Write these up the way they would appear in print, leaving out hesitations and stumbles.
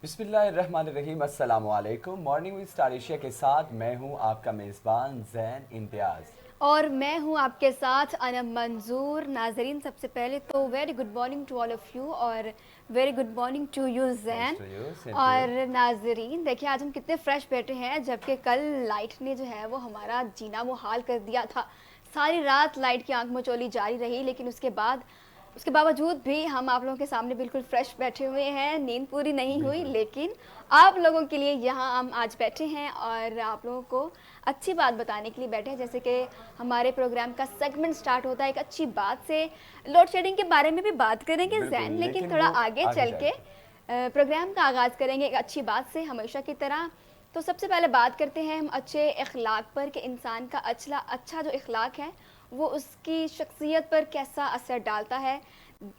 बिस्मिल्लाहिर्रहमानिर्रहीम। अस्सलाम वालेकुम। मॉर्निंग विद स्टार एशिया के साथ मैं हूं आपका मेज़बान ज़ैन इम्तियाज़। और मैं हूं आपके साथ अनम मंजूर। नाजरीन, सबसे पहले तो very good morning to all of you और very good morning to you thanks Jain. To you, same to you. और नाजरीन देखिए, आज हम कितने फ्रेश बैठे हैं, जबकि कल लाइट ने जो है वो हमारा जीना मुहाल कर दिया था। सारी रात लाइट की आंख मचोली जारी रही, लेकिन उसके बावजूद भी हम आप लोगों के सामने बिल्कुल फ्रेश बैठे हुए हैं। नींद पूरी नहीं हुई, बिल्कुल लेकिन आप लोगों के लिए यहाँ हम आज बैठे हैं और आप लोगों को अच्छी बात बताने के लिए बैठे हैं। जैसे कि हमारे प्रोग्राम का सेगमेंट स्टार्ट होता है एक अच्छी बात से। लोड शेडिंग के बारे में भी बात करेंगे बिल्कुल, जैन, लेकिन लेकिन थोड़ा वो आगे आगे चल जा के के। प्रोग्राम का आगाज़ करेंगे एक अच्छी बात से, हमेशा की तरह। तो सबसे पहले बात करते हैं हम अच्छे अखलाक पर, कि इंसान का अच्छा जो अखलाक है वो उसकी शख्सियत पर कैसा असर डालता है।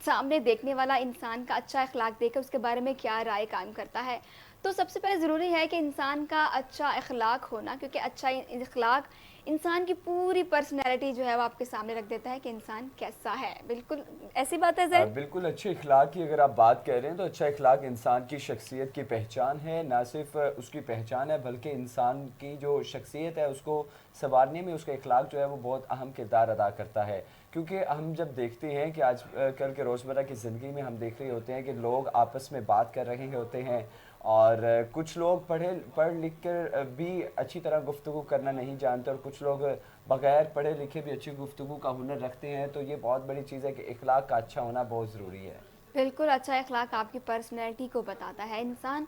सामने देखने वाला इंसान का अच्छा अखलाक देकर उसके बारे में क्या राय कायम करता है। तो सबसे पहले ज़रूरी है कि इंसान का अच्छा अखलाक होना, क्योंकि अच्छा अखलाक इंसान की पूरी पर्सनैलिटी जो है वो आपके सामने रख देता है कि इंसान कैसा है। बिल्कुल ऐसी बात है जैन। बिल्कुल, अच्छे अखलाक की अगर आप बात कर रहे हैं तो अच्छा अखलाक इंसान की शख्सियत की पहचान है। ना सिर्फ उसकी पहचान है, बल्कि इंसान की जो शख्सियत है उसको संवारने में उसका अखलाक जो है वो बहुत अहम किरदार अदा करता है। क्योंकि हम जब देखते हैं कि आज कल के रोज़मर्रा की ज़िंदगी में हम देख रहे होते हैं कि लोग आपस में बात कर रहे होते हैं, और कुछ लोग पढ़ लिख कर भी अच्छी तरह गुफ्तगू करना नहीं जानते, और कुछ लोग बगैर पढ़े लिखे भी अच्छी गुफ्तगू का हुनर रखते हैं। तो ये बहुत बड़ी चीज़ है कि इखलाक का अच्छा होना बहुत ज़रूरी है। बिल्कुल, अच्छा अखलाक आपकी पर्सनैलिटी को बताता है। इंसान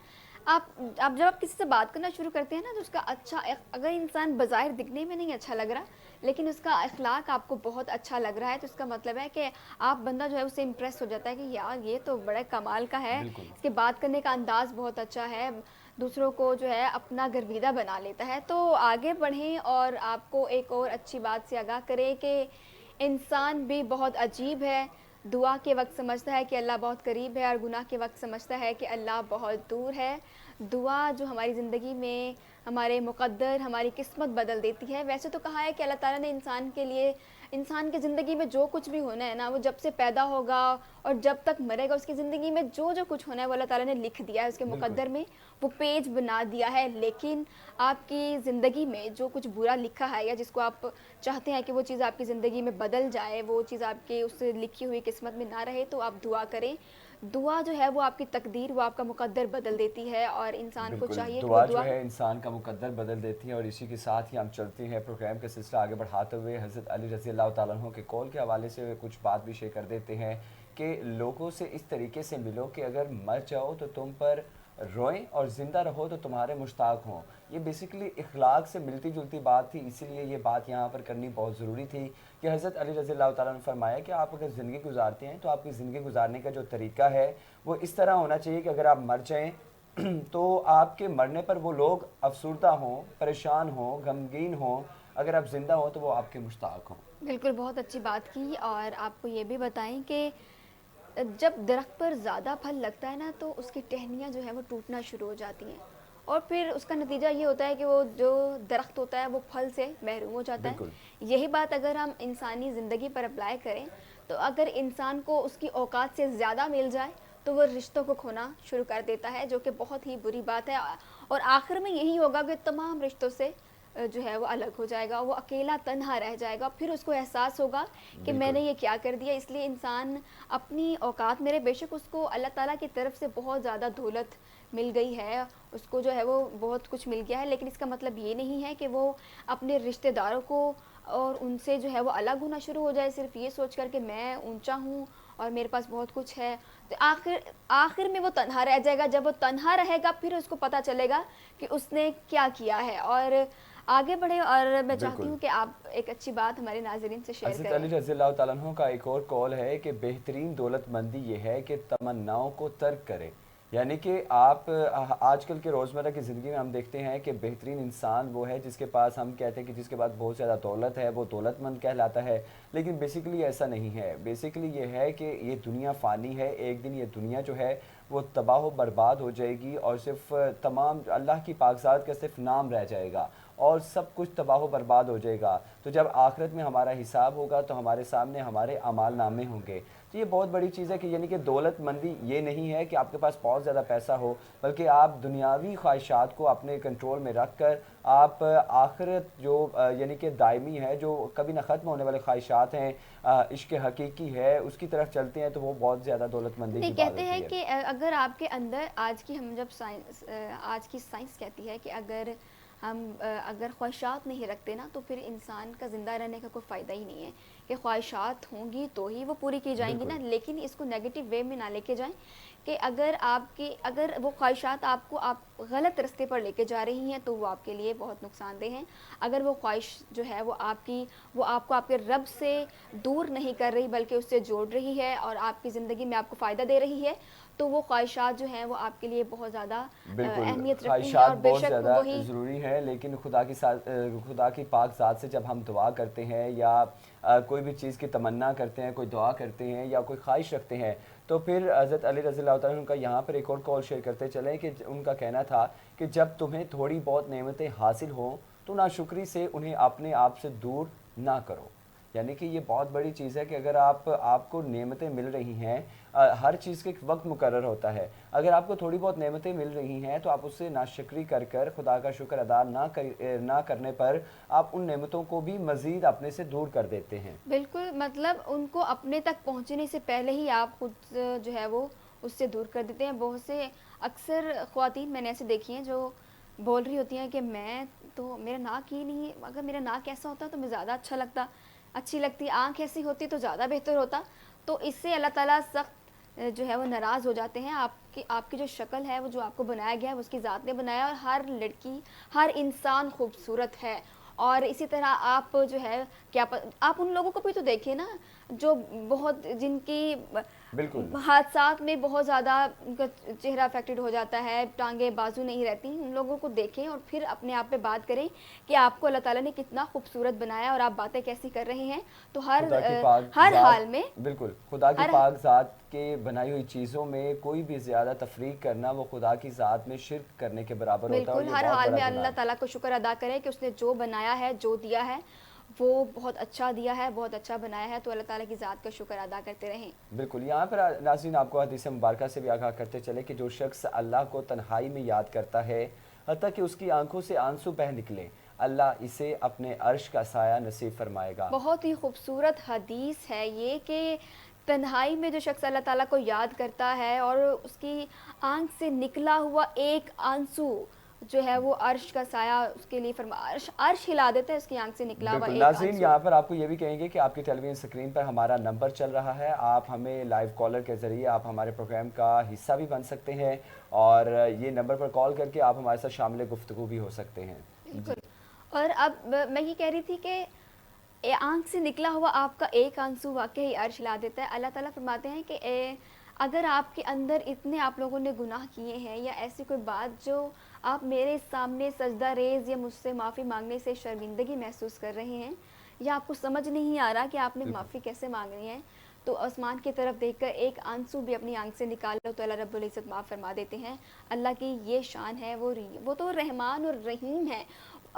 आप आप जब आप किसी से बात करना शुरू करते हैं ना, तो उसका अगर इंसान बज़ाहिर दिखने में नहीं अच्छा लग रहा, लेकिन उसका अखलाक आपको बहुत अच्छा लग रहा है, तो इसका मतलब है कि आप बंदा जो है उससे इम्प्रेस हो जाता है कि यार ये तो बड़े कमाल का है, बिल्कुल। इसके बात करने का अंदाज़ बहुत अच्छा है, दूसरों को जो है अपना गर्विदा बना लेता है। तो आगे बढ़ें और आपको एक और अच्छी बात से आगाह करें कि इंसान भी बहुत अजीब है। दुआ के वक्त समझता है कि अल्लाह बहुत करीब है, और गुनाह के वक्त समझता है कि अल्लाह बहुत दूर है। दुआ जो हमारी ज़िंदगी में हमारे मुक़द्दर, हमारी किस्मत बदल देती है। वैसे तो कहा है कि अल्लाह ताला ने इंसान के लिए, इंसान की ज़िंदगी में जो कुछ भी होना है ना, वो जब से पैदा होगा और जब तक मरेगा, उसकी ज़िंदगी में जो जो कुछ होना है वो अल्लाह ताला ने लिख दिया है उसके बिल्कुल। मुक़द्दर में, वो पेज बना दिया है। लेकिन आपकी ज़िंदगी में जो कुछ बुरा लिखा है, या जिसको आप चाहते हैं कि वो चीज़ आपकी ज़िंदगी में बदल जाए, वो चीज़ आपकी उस लिखी हुई किस्मत में ना रहे, तो आप दुआ करें। दुआ जो है वो आपकी तकदीर, वो आपका मुक़द्दर बदल देती है, और इंसान को बिल्कुल, चाहिए कि वो दुआ जो दुआ। है इंसान का मुकद्दर बदल देती है। और इसी के साथ ही हम चलते हैं प्रोग्राम का सिलसिला आगे बढ़ाते हुए हज़रत अली रज़ी अल्लाह ताला अन्हु के कौल के हवाले से कुछ बात भी शेयर कर देते हैं कि लोगों से इस तरीके से मिलो कि अगर मर जाओ तो तुम पर रोएं, और ज़िंदा रहो तो तुम्हारे मुश्ताक हों। ये बेसिकली इखलाक से मिलती जुलती बात थी, इसीलिए ये बात यहाँ पर करनी बहुत ज़रूरी थी कि हज़रत अली रज़ी अल्लाह ताला ने फरमाया कि आप अगर ज़िंदगी गुजारते हैं तो आपकी ज़िंदगी गुजारने का जो तरीका है वो इस तरह होना चाहिए कि अगर आप मर जाएँ तो आपके मरने पर वो लोग अफसुर्दा हों, परेशान हों, गमगीन हों। अगर आप ज़िंदा हों तो वो आपके मुश्ताक हों। बिल्कुल, बहुत अच्छी बात की। और आपको ये भी बताएं कि जब दरख्त पर ज़्यादा फल लगता है ना, तो उसकी टहनियाँ जो है वो टूटना शुरू हो जाती हैं, और फिर उसका नतीजा ये होता है कि वो जो दरख्त होता है वो फल से महरूम हो जाता है। बिल्कुल। यही बात अगर हम इंसानी ज़िंदगी पर अप्लाई करें, तो अगर इंसान को उसकी औकात से ज़्यादा मिल जाए, तो वो रिश्तों को खोना शुरू कर देता है, जो कि बहुत ही बुरी बात है। और आखिर में यही होगा कि तमाम रिश्तों से जो है वो अलग हो जाएगा, वो अकेला तन्हा रह जाएगा। फिर उसको एहसास होगा कि मैंने बिल्कुल। ये क्या कर दिया। इसलिए इंसान अपनी औकात मेरे, बेशक उसको अल्लाह ताला की तरफ से बहुत ज़्यादा दौलत मिल गई है, उसको जो है वो बहुत कुछ मिल गया है, लेकिन इसका मतलब ये नहीं है कि वो अपने रिश्तेदारों को और उनसे जो है वो अलग होना शुरू हो जाए, सिर्फ ये सोच कर कि मैं ऊंचा हूँ और मेरे पास बहुत कुछ है। तो आखिर आखिर में वो तन्हा रह जाएगा। जब वो तन्हा रहेगा, फिर उसको पता चलेगा कि उसने क्या किया है। और आगे बढ़े, और मैं चाहती बिल्कुल। हूँ कि आप एक अच्छी बात हमारे नाजरीन से शेयर हज़रत अली करें। रज़ी अल्लाह ताला अन्हु का एक और कौल है कि बेहतरीन दौलतमंदी ये है कि तमन्नाओं को तर्क करे। यानी कि आप आजकल के रोज़मर्रा की ज़िंदगी में हम देखते हैं कि बेहतरीन इंसान वो है जिसके पास, हम कहते हैं कि जिसके पास बहुत ज़्यादा दौलत है वो दौलतमंद कहलाता है। लेकिन बेसिकली ऐसा नहीं है। बेसिकली ये है कि ये दुनिया फ़ानी है, एक दिन ये दुनिया जो है وہ تباہ و برباد ہو جائے گی اور صرف تمام اللہ کی پاک ذات کا صرف نام رہ جائے گا اور سب کچھ تباہ و برباد ہو جائے گا. تو جب آخرت میں ہمارا حساب ہوگا تو ہمارے سامنے ہمارے اعمال نامے ہوں گے. تو یہ بہت بڑی چیز ہے کہ یعنی کہ دولت مندی یہ نہیں ہے کہ آپ کے پاس بہت زیادہ پیسہ ہو، بلکہ آپ دنیاوی خواہشات کو اپنے کنٹرول میں رکھ کر آپ آخرت جو یعنی کہ دائمی ہے، جو کبھی نہ ختم ہونے والے خواہشات ہیں، عشق حقیقی ہے، اس کی طرف چلتے ہیں تو وہ بہت زیادہ دولت مندی نہیں، کی بات کہتے ہیں ہوتی ہے. کہ اگر آپ کے اندر آج کی سائنس کہتی ہے کہ اگر خواہشات نہیں رکھتے نا تو پھر انسان کا زندہ رہنے کا کوئی فائدہ ہی نہیں ہے. کہ خواہشات ہوں گی تو ہی وہ پوری کی جائیں گی نا، بالکل لیکن اس کو نیگیٹو وے میں نہ لے کے جائیں کہ اگر وہ خواہشات آپ غلط رستے پر لے کے جا رہی ہیں تو وہ آپ کے لیے بہت نقصان دہ ہیں. اگر وہ خواہش جو ہے وہ آپ کو آپ کے رب سے دور نہیں کر رہی بلکہ اس سے جوڑ رہی ہے اور آپ کی زندگی میں آپ کو فائدہ دے رہی ہے تو وہ خواہشات جو ہیں وہ آپ کے لیے بہت زیادہ بالکل اہمیت رکھتی ہیں. خواہشات اور بے بہت شک زیادہ وہی ضروری ہے، لیکن خدا کی پاک ذات سے جب ہم دعا کرتے ہیں یا کوئی بھی چیز کی تمنا کرتے ہیں، کوئی دعا کرتے ہیں یا کوئی خواہش رکھتے ہیں، تو پھر حضرت علی رضی اللہ تعالیٰ عنہ کا یہاں پر ایک اور قول شیئر کرتے چلیں کہ ان کا کہنا تھا کہ جب تمہیں تھوڑی بہت نعمتیں حاصل ہوں تو ناشکری سے انہیں اپنے آپ سے دور نہ کرو. یعنی کہ یہ بہت بڑی چیز ہے کہ اگر آپ کو نعمتیں مل رہی ہیں، ہر چیز کا ایک وقت مقرر ہوتا ہے. اگر آپ کو تھوڑی بہت نعمتیں مل رہی ہیں تو آپ اس سے ناشکری کر خدا کا شکر ادا نہ کرنے پر آپ ان نعمتوں کو بھی مزید اپنے سے دور کر دیتے ہیں. بالکل، مطلب ان کو اپنے تک پہنچنے سے پہلے ہی آپ خود جو ہے وہ اس سے دور کر دیتے ہیں. بہت سے اکثر خواتین میں نے ایسے دیکھی ہیں جو بول رہی ہوتی ہیں کہ میرا ناک ہی نہیں، اگر میرا ناک ایسا ہوتا تو مجھے زیادہ اچھی لگتی، آنکھ ایسی ہوتی تو زیادہ بہتر ہوتا. تو اس سے اللہ تعالیٰ سخت جو ہے وہ ناراض ہو جاتے ہیں. آپ کی جو شکل ہے، وہ جو آپ کو بنایا گیا ہے وہ اس کی ذات نے بنایا، اور ہر لڑکی، ہر انسان خوبصورت ہے. اور اسی طرح آپ جو ہے آپ ان لوگوں کو بھی تو دیکھیں نا جو جن کی بالکل حادثات میں بہت زیادہ ان کا چہرہ افیکٹڈ ہو جاتا ہے، ٹانگیں بازو نہیں رہتی. ان لوگوں کو دیکھیں اور پھر اپنے آپ پہ بات کریں کہ آپ کو اللہ تعالیٰ نے کتنا خوبصورت بنایا اور آپ باتیں کیسی کر رہے ہیں. تو خدا کی پاک ہر ذات حال میں بالکل خدا کی ہر پاک ذات کے بنائی ہوئی چیزوں میں کوئی بھی زیادہ تفریق کرنا وہ خدا کی ذات میں شرک کرنے کے برابر ہوتا ہے اور بالکل یہ ہر بہت حال بڑا میں گناہ اللہ ہے. تعالیٰ کو شکر ادا کریں کہ اس نے جو بنایا ہے، جو دیا ہے وہ بہت اچھا دیا ہے، بہت اچھا بنایا ہے. تو اللہ تعالیٰ کی ذات کا شکر ادا کرتے رہیں. بالکل. یہاں پر ناظرین آپ کو حدیث مبارکہ سے بھی آگاہ کرتے چلے کہ جو شخص اللہ کو تنہائی میں یاد کرتا ہے حتیٰ کہ اس کی آنکھوں سے آنسو بہہ نکلے، اللہ اسے اپنے عرش کا سایہ نصیب فرمائے گا. بہت ہی خوبصورت حدیث ہے یہ کہ تنہائی میں جو شخص اللہ تعالیٰ کو یاد کرتا ہے اور اس کی آنکھ سے نکلا ہوا ایک آنسو جو ہے وہ عرش کا سایہ اس کے لیے عرش ہلا دیتا ہے، اس کی آنکھ سے نکلا ہوا بالکل. ایک ناظرین آنسو. یہاں پر آپ کو یہ بھی کہیں گے کہ آپ کی ٹیلی ویژن اسکرین پر ہمارا نمبر چل رہا ہے، آپ ہمیں لائیو کالر کے ذریعے آپ ہمارے پروگرام کا حصہ بھی بن سکتے ہیں اور یہ نمبر پر کال کر کے آپ ہمارے ساتھ شامل گفتگو بھی ہو سکتے ہیں. جی بالکل. اور اب میں یہ کہہ رہی تھی کہ آنکھ سے نکلا ہوا آپ کا ایک آنسو واقعی عرش لا دیتا ہے. اللہ تعالیٰ فرماتے ہیں کہ اگر آپ کے اندر اتنے آپ لوگوں نے گناہ کیے ہیں یا ایسی کوئی بات جو آپ میرے سامنے سجدہ ریز یا مجھ سے معافی مانگنے سے شرمندگی محسوس کر رہے ہیں یا آپ کو سمجھ نہیں آ رہا کہ آپ نے بالکل معافی کیسے مانگنی ہے، تو آسمان کی طرف دیکھ کر ایک آنسو بھی اپنی آنکھ سے نکال لو تو اللہ رب العزت معاف فرما دیتے ہیں. اللہ کی یہ شان ہے، وہ تو رحمان اور رحیم ہے.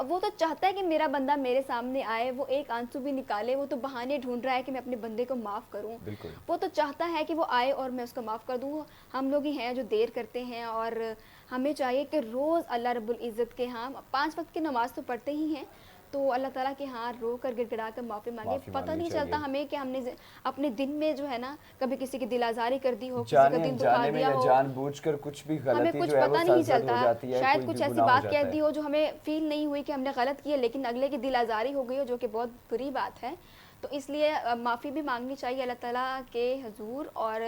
وہ تو چاہتا ہے کہ میرا بندہ میرے سامنے آئے، وہ ایک آنسو بھی نکالے. وہ تو بہانے ڈھونڈ رہا ہے کہ میں اپنے بندے کو معاف کروں. بالکل وہ تو چاہتا ہے کہ وہ آئے اور میں اس کو معاف کر دوں. ہم لوگ ہی ہیں جو دیر کرتے ہیں اور ہمیں چاہیے کہ روز اللہ رب العزت کے ہاں 5 وقت کی نماز تو پڑھتے ہی ہیں، تو اللہ تعالیٰ کے ہاں رو کر گڑ گڑا کر معافی مانگے. پتہ مانگنی نہیں چاہیے. چلتا ہمیں کہ ہم نے اپنے دن میں جو ہے نا کبھی کسی کی دل آزاری کر دی ہو، کسی کا جانے دل دکھا انجانے میں دیا یا ہو، جان بوجھ کر کچھ بھی ہمیں غلطی کچھ جو ہے وہ پتہ نہیں سرزد ہو چلتا. جاتی ہے، شاید کوئی کچھ بھی ایسی گناہ ہو بات کہہ جاتا ہے. دی ہو جو ہمیں فیل نہیں ہوئی کہ ہم نے غلط کی ہے، لیکن اگلے کی دل آزاری ہو گئی ہو جو کہ بہت بری بات ہے. تو اس لیے معافی بھی مانگنی چاہیے اللہ تعالیٰ کے حضور اور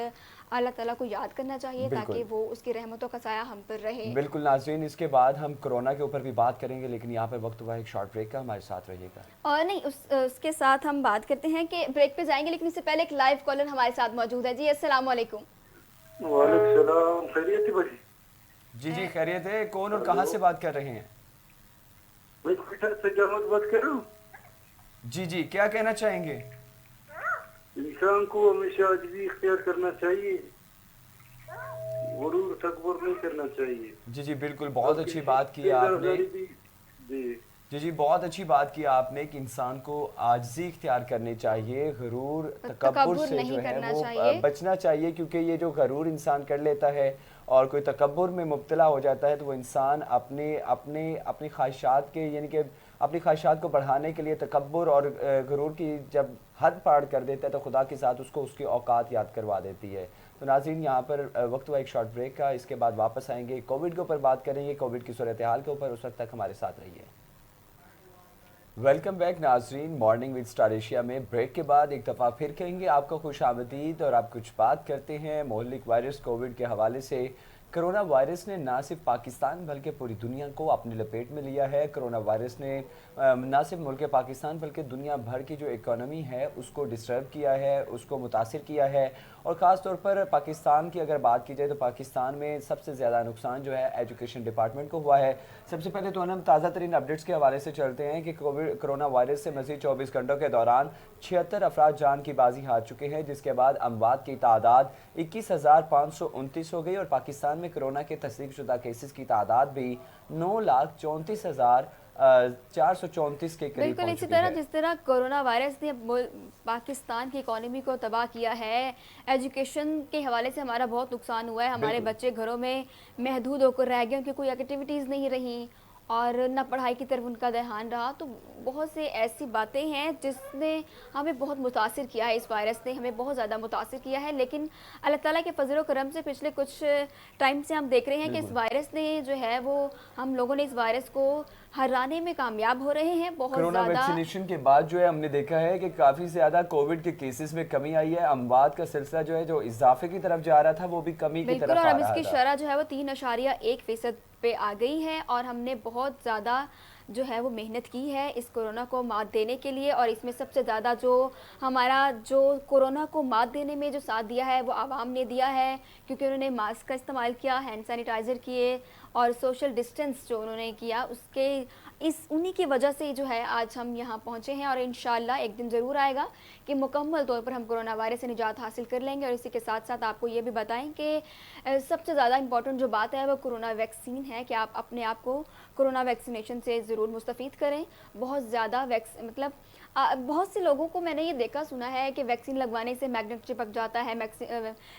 اللہ تعالیٰ کو یاد کرنا چاہیے بالکل تاکہ وہ اس کی رحمتوں کا سایہ ہم پر رہے. بالکل. ناظرین اس کے بعد ہم کرونا کے اوپر بھی بات کریں گے، لیکن یہاں پر وقت ہوا ایک شارٹ بریک کا، ہمارے ساتھ رہیے گا. اور نہیں اس کے ساتھ ہم بات کرتے ہیں کہ بریک پہ جائیں گے، لیکن اس سے پہلے ایک لائیو کالر ہمارے ساتھ موجود ہے. جی السلام علیکم. وعلیکم السلام. خیریت بھائی؟ جی جی خیریت ہے. کون اور کہاں سے بات کر رہے ہیں؟ میں کوئٹہ سے جامد بات کر رہا ہوں. جی جی کیا کہنا چاہیں گے؟ انسان کو ہمیشہ عاجزی اختیار کرنا چاہیے. غرور तकबर नहीं करना चाहिए। जी जी बिल्कुल, बहुत अच्छी बात की आपने। बेदरकारी भी जी जी जी बहुत अच्छी बात की आपने कि इंसान को आजिज़ी इख्तियार करनी चाहिए, गरूर तकब्बुर तकब्बुर से जो नहीं है करना वो चाहिए। बचना चाहिए, क्योंकि ये जो गरूर इंसान कर लेता है और कोई तकब्बुर में मुब्तला हो जाता है तो वो इंसान अपने अपने अपनी ख्वाहिशात के यानी कि अपनी ख्वाहिशात को बढ़ाने के लिए तकब्बुर और गरूर की जब हद पार कर देता है तो खुदा के साथ उसको उसकी औकात याद करवा देती है। तो नाज़रीन, यहाँ पर वक्त हुआ एक शॉर्ट ब्रेक का, इसके बाद वापस आएंगे, कोविड के ऊपर बात करेंगे, कोविड की सूरत हाल के ऊपर। उस वक्त तक हमारे साथ रहिए। वेलकम बैक नाजरीन, मॉर्निंग विद स्टार एशिया में ब्रेक के बाद एक दफ़ा फिर कहेंगे आपको खुश आमदीद, और आप कुछ बात करते हैं मोहल्लिक वायरस कोविड के हवाले से। कोरोना वायरस ने ना सिर्फ पाकिस्तान बल्कि पूरी दुनिया को अपनी लपेट में लिया है। कोरोना वायरस ने ना सिर्फ मुल्क पाकिस्तान बल्कि दुनिया भर की जो इकोनॉमी है उसको डिस्टर्ब किया है, उसको मुतासिर किया है। और ख़ास तौर पर पाकिस्तान की अगर बात की जाए तो पाकिस्तान में सबसे ज़्यादा नुकसान जो है एजुकेशन डिपार्टमेंट को हुआ है। सबसे पहले तो हम ताज़ा तरीन अपडेट्स के हवाले से चलते हैं कि कोरोना वायरस से मज़ीद 24 घंटों के दौरान 76 अफराद जान की बाजी हार चुके हैं, जिसके बाद अमवात की तादाद 21,529 हो गई। और पाकिस्तान में कोरोना के तस्दीक शुदा केसेस की तादाद भी 9,34,434 के करीब बिल्कुल पहुंच इसी चुकी तरह है। जिस तरह कोरोना वायरस ने पाकिस्तान की इकोनॉमी को तबाह किया है, एजुकेशन के हवाले से हमारा बहुत नुकसान हुआ है। हमारे बिल्कुल। बच्चे घरों में महदूद होकर रह गए, उनकी कोई एक्टिविटीज़ नहीं रही और न पढ़ाई की तरफ उनका ध्यान रहा। तो बहुत से ऐसी बातें हैं जिसने हमें बहुत मुतासिर किया है, इस वायरस ने हमें बहुत ज़्यादा मुतासिर किया है। लेकिन अल्लाह ताला के फजल व करम से पिछले कुछ टाइम से हम देख रहे हैं कि इस बिल्कुल। वायरस ने जो है वो हम लोगों ने इस वायरस को हराने में कामयाब हो रहे हैं बहुत कोरोना ज़्यादा। वैक्सीनेशन के बाद जो है हमने देखा है कि काफ़ी ज़्यादा कोविड के केसेस में कमी आई है। अमवात का सिलसिला जो है जो इजाफे की तरफ जा रहा था वो भी कमी की बिल्कुल, तरफ और आ अब रहा इसकी था। शरह जो है वो 3.1% पे आ गई है। और हमने बहुत ज़्यादा जो है वो मेहनत की है इस कोरोना को मात देने के लिए। और इसमें सबसे ज़्यादा जो हमारा जो कोरोना को मात देने में जो साथ दिया है वो आवाम ने दिया है, क्योंकि उन्होंने मास्क का इस्तेमाल किया, हैंड सैनिटाइज़र किए और सोशल डिस्टेंस जो उन्होंने किया, उसके उन्हीं की वजह से जो है आज हम यहाँ पहुँचे हैं। और इंशाल्लाह एक दिन ज़रूर आएगा कि मुकम्मल तौर पर हम कोरोना वायरस से निजात हासिल कर लेंगे। और इसी के साथ साथ आपको ये भी बताएं कि सबसे ज़्यादा इंपॉर्टेंट जो बात है वो कोरोना वैक्सीन है कि आप अपने आप को कोरोना वैक्सीनेशन से ज़रूर मुस्तफ़ीद करें। बहुत ज़्यादा मतलब बहुत से लोगों को मैंने ये देखा सुना है कि वैक्सीन लगवाने से मैग्नेट चिपक जाता है,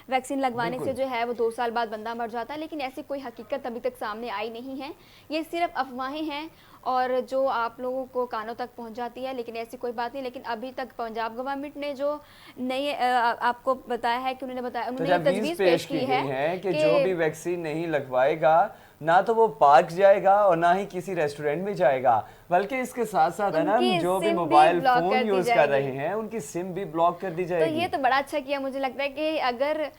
वैक्सीन लगवाने से बिल्कुल। जो है वो 2 साल बाद बंदा मर जाता है, लेकिन ऐसी कोई हकीकत अभी तक सामने आई नहीं है। ये सिर्फ अफवाहें हैं और जो आप लोगों को कानों तक पहुंच जाती है, लेकिन ऐसी कोई बात नहीं। लेकिन अभी तक पंजाब गवर्नमेंट ने जो नई आपको बताया है कि उन्होंने ये तजवीज़ पेश की गई है है कि जो भी वैक्सीन नहीं लगवाएगा ना तो वो पार्क जाएगा और ना ही किसी रेस्टोरेंट में जाएगा, बल्कि इसके साथ साथ है ना उनकी जो भी सिम भी मोबाइल ब्लॉक फोन कर दी यूज कर जाएगी। रहे हैं उनकी सिम भी ब्लॉक कर दी तो जाएगी। ये तो बड़ा अच्छा किया। मुझे लगता है कि अगर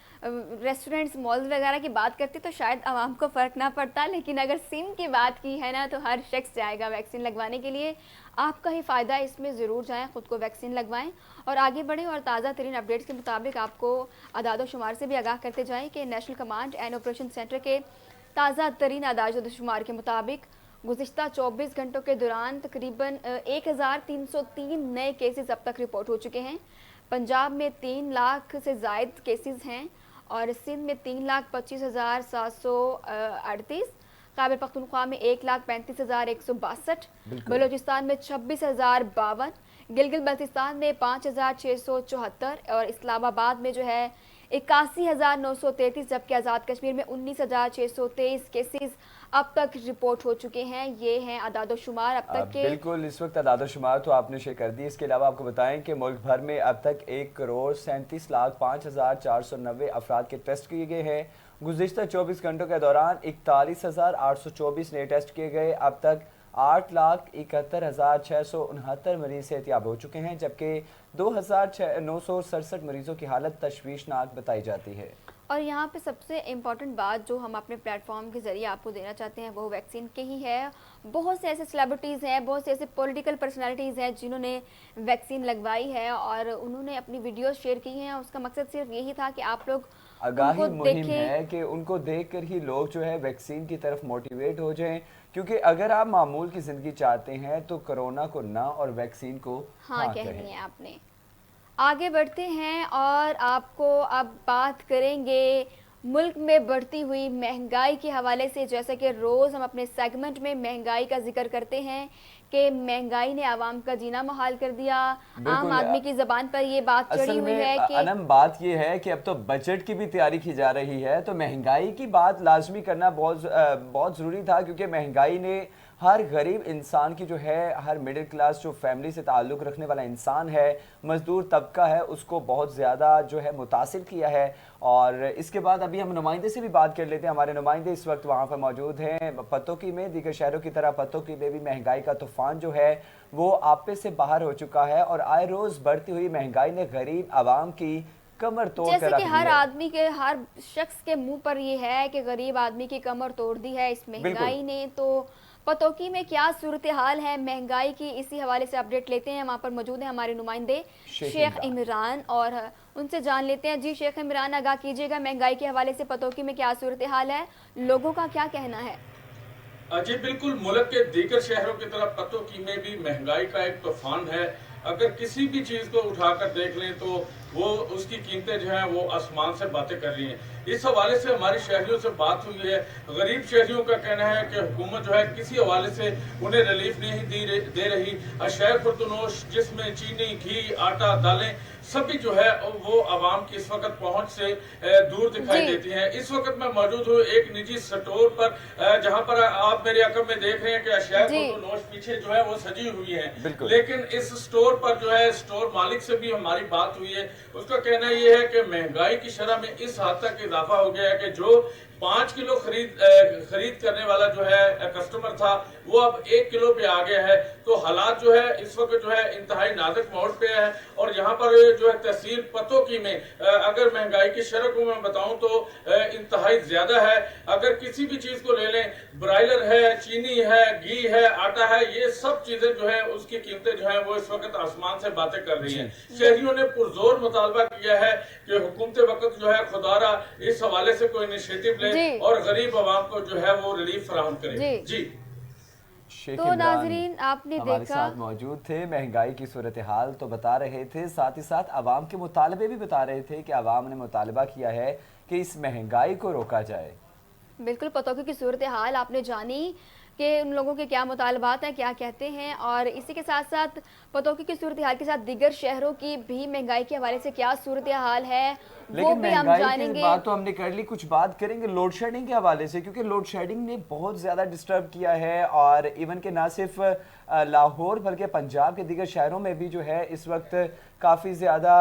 रेस्टोरेंट्स मॉल्स वगैरह की बात करती तो शायद आवाम को फ़र्क ना पड़ता, लेकिन अगर सिम की बात की है ना तो हर शख्स जाएगा वैक्सीन लगवाने के लिए। आपका ही फ़ायदा है, इसमें ज़रूर जाएं, ख़ुद को वैक्सीन लगवाएं और आगे बढ़ें। और ताज़ा तरीन अपडेट्स के मुताबिक आपको अदाद शुमार से भी आगाह करते जाएँ कि national command and operation centre के ताज़ा तरीन अदाद शुमार के मुताबिक गुज़िश्ता 24 घंटों के दौरान तकरीबन 1303 नए केसेस अब तक रिपोर्ट हो चुके हैं। पंजाब में 3 लाख से ज़ायद केसेस हैं और सिंध में 3,25,738, खैबर पख्तूनख्वा में 1,35,162, बलूचिस्तान में 26,052, गिलगित बल्तिस्तान में 5,674 और इस्लामाबाद में जो है 81,933, जबकि आज़ाद कश्मीर में 19,623 केसेस अब तक रिपोर्ट हो चुके हैं। ये हैं अदाद शुमार अब तक के। बिल्कुल, इस वक्त अदाद शुमार तो आपने शेयर कर दी। इसके अलावा आपको बताएं कि मुल्क भर में अब तक 1,37,05,490 अफराद के टेस्ट किए गए हैं। गुज़िश्ता 24 घंटों के दौरान 41,824 नए टेस्ट किए गए। अब तक 8,71,669 मरीज सेहतियाब हो चुके हैं, जबकि 2,967 मरीजों की हालत तशवीशनाक बताई जाती है। और यहाँ पे सबसे इम्पॉर्टेंट बात जो हम अपने प्लेटफॉर्म के ज़रिए आपको देना चाहते हैं वो वैक्सीन के ही है। बहुत से ऐसे सेलिब्रिटीज़ हैं, बहुत से ऐसे पॉलिटिकल पर्सनालिटीज़ हैं जिन्होंने वैक्सीन लगवाई है और उन्होंने अपनी वीडियोस शेयर की हैं। उसका मकसद सिर्फ यही था कि आप लोग आगाही मुहिम है कि उनको देखकर ही लोग जो है वैक्सीन की तरफ मोटिवेट हो जाएं, क्योंकि अगर आप मामूल की ज़िंदगी चाहते हैं तो कोरोना को ना और वैक्सीन को हाँ कहनी है आपने। आगे बढ़ते हैं और आपको अब बात करेंगे मुल्क में बढ़ती हुई महंगाई के हवाले से, जैसा कि रोज़ हम अपने सेगमेंट में महंगाई का जिक्र करते हैं कि महंगाई ने आवाम का जीना मुहाल कर दिया, आम आदमी की ज़बान पर ये बात चढ़ी हुई है कि अनम बात ये है कि अब तो बजट की भी तैयारी की जा रही है, तो महंगाई की बात लाजमी करना बहुत ज़रूरी था, क्योंकि महंगाई ने हर गरीब इंसान की जो है, हर मिडिल क्लास जो फैमिली से ताल्लुक़ रखने वाला इंसान है, मज़दूर तबका है, उसको बहुत ज़्यादा जो है मुतासिर किया है। और इसके बाद अभी हम नुमाइंदे से भी बात कर लेते हैं। हमारे नुमाइंदे इस वक्त वहाँ पर मौजूद हैं। पतोकी में दीगर शहरों की तरह पतोकी में भी महंगाई का तूफ़ान जो है वो आपे से बाहर हो चुका है, और आए रोज़ बढ़ती हुई महंगाई ने गरीब आवाम की कमर तोड़ कर जैसे कि हर आदमी के, हर शख्स के मुंह पर ये है कि गरीब आदमी की कमर तोड़ दी है इस महंगाई ने। तो पतोकी में क्या सूरत हाल है महंगाई की, इसी हवाले से अपडेट लेते हैं। वहाँ पर मौजूद हैं हमारे नुमाइंदे शेख इमरान, और उनसे जान लेते हैं। जी शेख इमरान, आगाह कीजिएगा, महंगाई के हवाले से पतोकी में क्या सूरत हाल है, लोगों का क्या कहना है? जी बिल्कुल, मुल्क के दीगर शहरों की तरह पतोकी में भी महंगाई का एक तूफान है। अगर किसी भी चीज़ को उठाकर देख लें तो वो उसकी कीमतें जो हैं वो आसमान से बातें कर रही हैं। इस हवाले से हमारी शहरियों से बात हुई है। गरीब शहरियों का कहना है कि हुकूमत जो है किसी हवाले से उन्हें रिलीफ नहीं दे रही। अशय खुर्दनोश जिसमें चीनी, घी, आटा, दालें सभी जो है वो आवाम की इस वक्त पहुंच से दूर दिखाई देती हैं। इस वक्त मैं मौजूद हूँ एक निजी स्टोर पर, जहां पर आप मेरे अकब में देख रहे हैं कि अशय खुर्दनोश पीछे जो है वो सजी हुई है। लेकिन इस स्टोर पर जो है स्टोर मालिक से भी हमारी बात हुई है। उसका कहना यह है कि महंगाई की शरह में इस हद तक इजाफा हो गया है कि जो 5 किलो खरीद करने वाला जो है कस्टमर था वो अब 1 किलो पे आ गया है। तो हालात जो है इस वक्त जो है इंतहाई नाजुक मोड़ पे है। और यहाँ पर जो है तहसील पतोकी में अगर महंगाई की शरह को मैं बताऊं तो इंतहाई ज्यादा है। अगर किसी भी चीज को ले लें, ब्रायलर है, चीनी है, घी है, आटा है, ये सब चीजें जो है उसकी कीमतें जो है वो इस वक्त आसमान से बातें कर रही हैं। शहरियों ने पुरजोर मुतालबा किया है कि हुकूमत वक्त जो है खुदारा इस हवाले से कोई इनिशिएटिव ले और गरीब आवाम को जो है वो रिलीफ फराहम करे। जी तो नाजरीन, आपने हमारे देखा साथ मौजूद थे, महंगाई की सूरत हाल तो बता रहे थे, साथ ही साथ आवाम के मुतालबे भी बता रहे थे कि आवाम ने मुतालबा किया है कि इस महंगाई को रोका जाए। बिल्कुल, पतोकी की सूरत हाल आपने जानी कि उन लोगों के क्या मुतालबात हैं, क्या कहते हैं, और इसी के साथ साथ पतोकी की सूरत हाल के साथ दीगर शहरों की भी महंगाई के हवाले से क्या सूरत हाल है वो भी हम जानेंगे। बात तो हमने कर ली, कुछ बात करेंगे लोड शेडिंग के हवाले से, क्योंकि लोड शेडिंग ने बहुत ज़्यादा डिस्टर्ब किया है। और इवन के ना सिर्फ लाहौर बल्कि पंजाब के दीगर शहरों में भी जो है इस वक्त काफ़ी ज़्यादा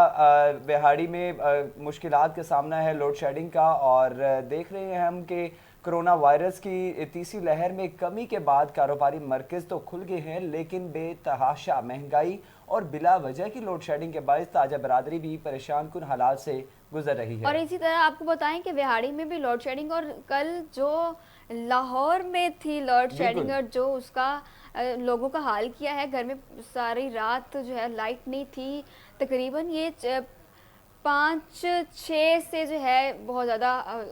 बिहाड़ी में मुश्किलात का सामना है लोड शेडिंग का। और देख रहे हैं हम कि कोरोना वायरस की तीसरी लहर में कमी के बाद कारोबारी मरकज़ तो खुल गए हैं, लेकिन बेतहाशा महंगाई और बिला वजह की लोड शेडिंग के बायस ताजा बरादरी भी परेशान कुन हालात से गुजर रही है। और इसी तरह आपको बताएं कि बिहाड़ी में भी लोड शेडिंग, और कल जो लाहौर में थी लोड शेडिंग और जो उसका लोगों का हाल किया है, घर में सारी रात जो है लाइट नहीं थी, तकरीबन ये 5-6 से जो है बहुत ज़्यादा।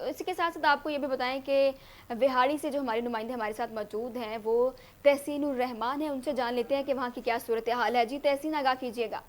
इसी के साथ साथ आपको ये भी बताएं कि बिहाड़ी से जो हमारे नुमाइंदे हमारे साथ मौजूद हैं वो तहसीनुर रहमान है, उनसे जान लेते हैं कि वहाँ की क्या सूरत हाल है। जी तहसीन, आगाह कीजिएगा।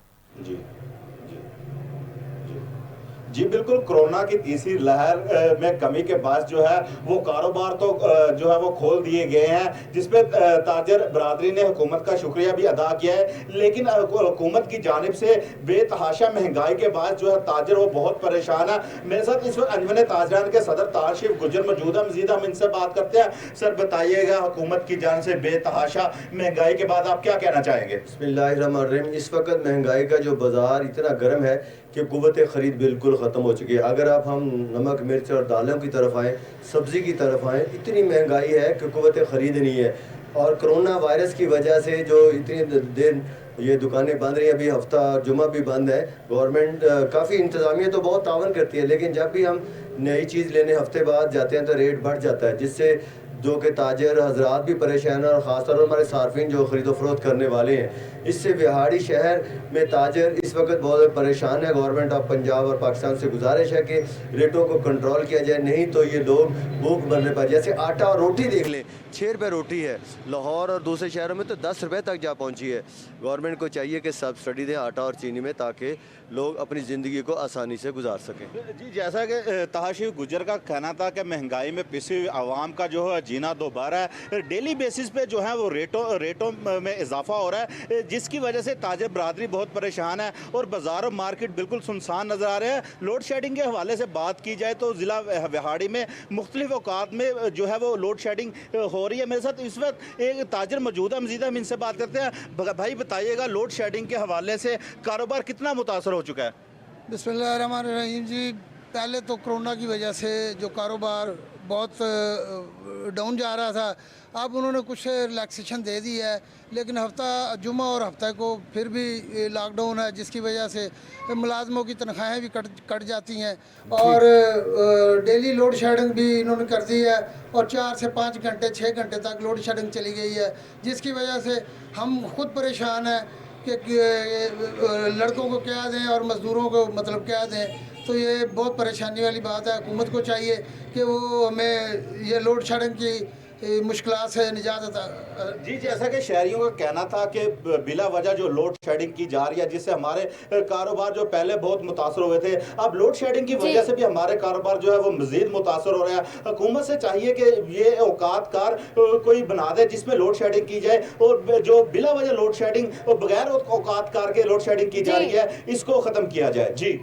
जी बिल्कुल, कोरोना की तीसरी लहर में कमी के बाद जो है वो कारोबार तो जो है वो खोल दिए गए हैं, जिसपे ताजर बरादरी ने हुकूमत का शुक्रिया भी अदा किया है। लेकिन हुकूमत की जानिब से बेतहाशा महंगाई के बाद जो है ताजर वो बहुत परेशान है। मेरे साथ इस वक्त अंजुमन ताजरान के सदर तारशिफ गुजर मौजूद है। मजीद हम इनसे बात करते हैं। सर बताइएगा, हुकूमत की जान से बेतहाशा महंगाई के बाद आप क्या कहना चाहेंगे? बिस्मिल्लाहिर्रहमानिर्रहीम। इस वक्त महंगाई का जो बाजार इतना गर्म है कि कुव्वत ख़रीद बिल्कुल ख़त्म हो चुकी है। अगर आप हम नमक मिर्च और दालों की तरफ आएँ, सब्ज़ी की तरफ आएँ, इतनी महंगाई है कि कुव्वत ख़रीद नहीं है। और कोरोना वायरस की वजह से जो इतनी देर ये दुकानें बंद रही हैं, अभी हफ्ता जुमा भी बंद है। गवर्नमेंट काफ़ी इंतज़ामिया तो बहुत तावन करती है, लेकिन जब भी हम नई चीज़ लेने हफ्ते बाद जाते हैं तो रेट बढ़ जाता है, जिससे जो कि ताजर हजरात भी परेशान हैं और ख़ासतौर पर हमारे सार्फिन जो ख़रीदो फरोख्त करने वाले हैं اس سے وہاڑی شہر میں تاجر اس وقت بہت پریشان ہے. گورنمنٹ آف پنجاب اور پاکستان سے گزارش ہے کہ ریٹوں کو کنٹرول کیا جائے, نہیں تو یہ لوگ بھوک مرنے پر. جیسے آٹا اور روٹی دیکھ لیں, 6 روپے روٹی ہے, لاہور اور دوسرے شہروں میں تو 10 روپے تک جا پہنچی ہے. گورنمنٹ کو چاہیے کہ سبسڈی دیں آٹا اور چینی میں, تاکہ لوگ اپنی زندگی کو آسانی سے گزار سکیں. جی جیسا کہ تحاشی گجر کا کہنا تھا کہ مہنگائی میں پسی ہوئی عوام کا جو ہے جینا دوبارہ ہے. ڈیلی بیسس پہ جو ہے وہ ریٹوں میں اضافہ ہو رہا ہے, جس کی وجہ سے تاجر برادری بہت پریشان ہے اور بازار و مارکیٹ بالکل سنسان نظر آ رہے ہیں. لوڈ شیڈنگ کے حوالے سے بات کی جائے تو ضلع وہاڑی میں مختلف اوقات میں جو ہے وہ لوڈ شیڈنگ ہو رہی ہے. میرے ساتھ اس وقت ایک تاجر موجود ہے, مزید ہم ان سے بات کرتے ہیں. بھائی بتائیے گا, لوڈ شیڈنگ کے حوالے سے کاروبار کتنا متاثر ہو چکا ہے؟ بسم اللہ الرحمن الرحیم. جی پہلے تو کرونا کی وجہ سے جو کاروبار بہت ڈاؤن جا رہا تھا, اب انہوں نے کچھ ریلیکسیشن دے دی ہے, لیکن ہفتہ جمعہ اور ہفتہ کو پھر بھی لاک ڈاؤن ہے, جس کی وجہ سے ملازموں کی تنخواہیں بھی کٹ جاتی ہیں. اور ڈیلی لوڈ شیڈنگ بھی انہوں نے کر دی ہے, اور 4 سے 5 گھنٹے 6 گھنٹے تک لوڈ شیڈنگ چلی گئی ہے, جس کی وجہ سے ہم خود پریشان ہیں کہ لڑکوں کو کیا دیں اور مزدوروں کو مطلب کیا دیں. تو یہ بہت پریشانی والی بات ہے. حکومت کو چاہیے کہ وہ ہمیں یہ لوڈ شیڈنگ کی مشکلات سے نجات عطا. جی جیسا کہ شہریوں کا کہنا تھا کہ بلا وجہ جو لوڈ شیڈنگ کی جا رہی ہے, جس سے ہمارے کاروبار جو پہلے بہت متاثر ہوئے تھے, اب لوڈ شیڈنگ کی وجہ سے بھی ہمارے کاروبار جو ہے وہ مزید متاثر ہو رہا ہے. حکومت سے چاہیے کہ یہ اوقات کار کوئی بنا دے جس میں لوڈ شیڈنگ کی جائے, اور جو بلا وجہ لوڈ شیڈنگ بغیر اوقات کار کے لوڈ شیڈنگ کی جا رہی ہے اس کو ختم کیا جائے.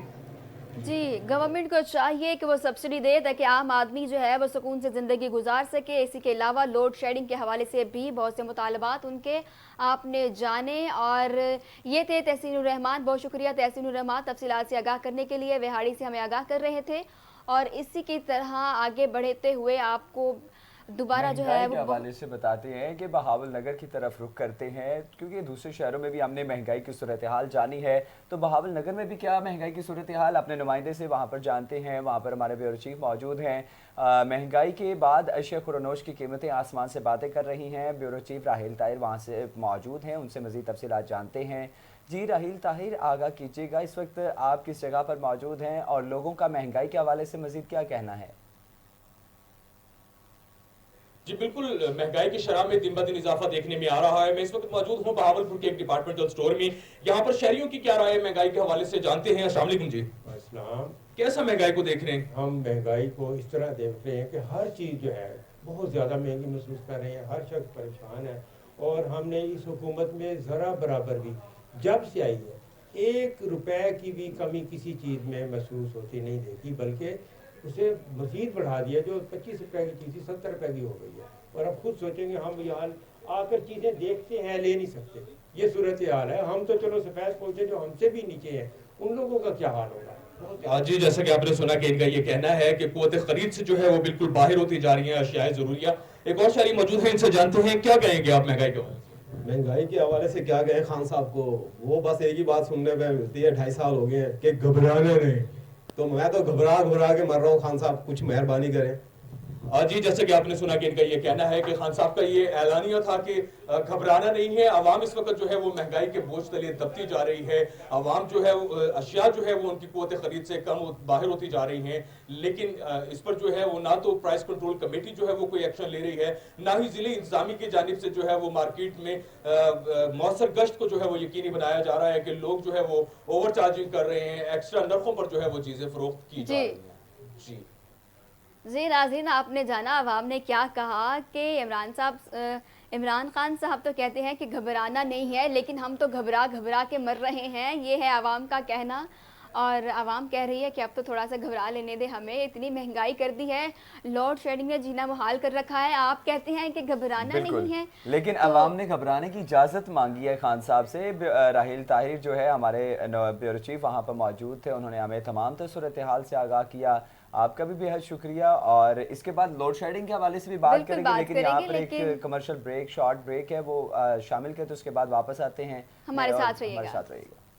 جی گورنمنٹ کو چاہیے کہ وہ سبسڈی دے تاکہ عام آدمی جو ہے وہ سکون سے زندگی گزار سکے. اسی کے علاوہ لوڈ شیڈنگ کے حوالے سے بھی بہت سے مطالبات ان کے آپ نے جانے. اور یہ تھے تحسین الرحمان. بہت شکریہ تحسین الرحمان, تفصیلات سے آگاہ کرنے کے لیے. وہاڑی سے ہمیں آگاہ کر رہے تھے. اور اسی کی طرح آگے بڑھتے ہوئے آپ کو دوبارہ جو ہے کے حوالے سے بتاتے ہیں کہ بہاول نگر کی طرف رخ کرتے ہیں, کیونکہ دوسرے شہروں میں بھی ہم نے مہنگائی کی صورتحال جانی ہے. تو بہاول نگر میں بھی کیا مہنگائی کی صورتحال اپنے نمائندے سے وہاں پر جانتے ہیں. وہاں پر ہمارے بیورو چیف موجود ہیں. مہنگائی کے بعد اشیاء خورنوش کی قیمتیں آسمان سے باتیں کر رہی ہیں. بیورو چیف راحیل طاہر وہاں سے موجود ہیں, ان سے مزید تفصیلات جانتے ہیں. جی راحیل طاہر, آگاہ کیجیے گا, اس وقت آپ کس جگہ پر موجود ہیں اور لوگوں کا مہنگائی کے حوالے سے مزید کیا کہنا ہے؟ جی بالکل, مہنگائی کی شرح میں دن بدن اضافہ دیکھنے میں آ رہا ہے. میں اس وقت موجود ہوں بہاولپور کے ایک ڈپارٹمنٹل سٹور میں. یہاں پر شہریوں کی کیا رائے ہے مہنگائی کے حوالے سے جانتے ہیں. السلام علیکم. جی السلام. کیسا مہنگائی کو دیکھ رہے ہیں؟ ہم مہنگائی کو اس طرح دیکھ رہے ہیں کہ ہر چیز جو ہے بہت زیادہ مہنگی محسوس کر رہے ہیں, ہر شخص پریشان ہے. اور ہم نے اس حکومت میں ذرا برابر بھی جب سے آئی ہے 1 روپے کی بھی کمی کسی چیز میں محسوس ہوتی نہیں دیکھی, بلکہ اسے مزید بڑھا دیا. جو 25 روپے کی چیز 70 روپے کی ہو گئی ہے. اور اب خود سوچیں گے, ہم یہ حال آ کر چیزیں دیکھتے ہیں لے نہیں سکتے, یہ صورتحال ہے. ہم تو چلو سفید پہنچے, جو ہم سے بھی نیچے ہیں ان لوگوں کا کیا حال ہوگا. جی جیسا کہ آپ نے سنا کہ ان کا یہ کہنا ہے کہ قوت خرید سے جو ہے وہ بالکل باہر ہوتی جا رہی ہیں اشیاء ضروریہ. ایک اور شہری موجود ہیں, ان سے جانتے ہیں کیا کہیں گے آپ مہنگائی کے حوالے سے. مہنگائی کے حوالے سے کیا کہیں خان صاحب کو, وہ بس ایک ہی بات سننے پہ ملتی ہے, 2.5 سال ہو گئے ہیں کہ گھبرانا نہیں. تو میں تو گھبرا کے مر رہا ہوں. خان صاحب کچھ مہربانی کریں. جی جیسے کہ آپ نے سنا کہ ان کا یہ کہنا ہے کہ خان صاحب کا یہ اعلانیہ تھا کہ گھبرانا نہیں ہے. عوام اس وقت جو ہے وہ مہنگائی کے بوجھ تلے دبتی جا رہی ہے. عوام جو ہے اشیاء جو ہے وہ ان کی قوت خرید سے کم باہر ہوتی جا رہی ہیں, لیکن اس پر جو ہے وہ نہ تو پرائس کنٹرول کمیٹی جو ہے وہ کوئی ایکشن لے رہی ہے, نہ ہی ضلع انتظامی کی جانب سے جو ہے وہ مارکیٹ میں مؤثر گشت کو جو ہے وہ یقینی بنایا جا رہا ہے کہ لوگ جو ہے وہ اوور چارجنگ کر رہے ہیں, ایکسٹرا نرخوں پر جو ہے وہ چیزیں فروخت کی جا رہی ہیں. جی ناظرین, آپ نے جانا عوام نے کیا کہا کہ عمران خان صاحب تو کہتے ہیں کہ گھبرانا نہیں ہے, لیکن ہم تو گھبرا کے مر رہے ہیں. یہ ہے عوام کا کہنا. اور عوام کہہ رہی ہے کہ اب تو تھوڑا سا گھبرا لینے دے, ہمیں اتنی مہنگائی کر دی ہے, لوڈ شیڈنگ نے جینا محال کر رکھا ہے. آپ کہتے ہیں کہ گھبرانا نہیں ہے, لیکن عوام نے گھبرانے کی اجازت مانگی ہے خان صاحب سے. راحیل طاہر جو ہے ہمارے بیورو چیف وہاں پر موجود تھے, انہوں نے ہمیں تمام تر صورتحال سے آگاہ کیا. آپ کا بھی بے حد شکریہ. اور اس کے بعد لوڈ شیڈنگ کے حوالے سے بھی بات کریں گے, لیکن یہاں پر ایک کمرشل بریک, شارٹ بریک ہے, وہ شامل کرتے اس کے بعد واپس آتے ہیں. ہمارے ساتھ رہیے گا.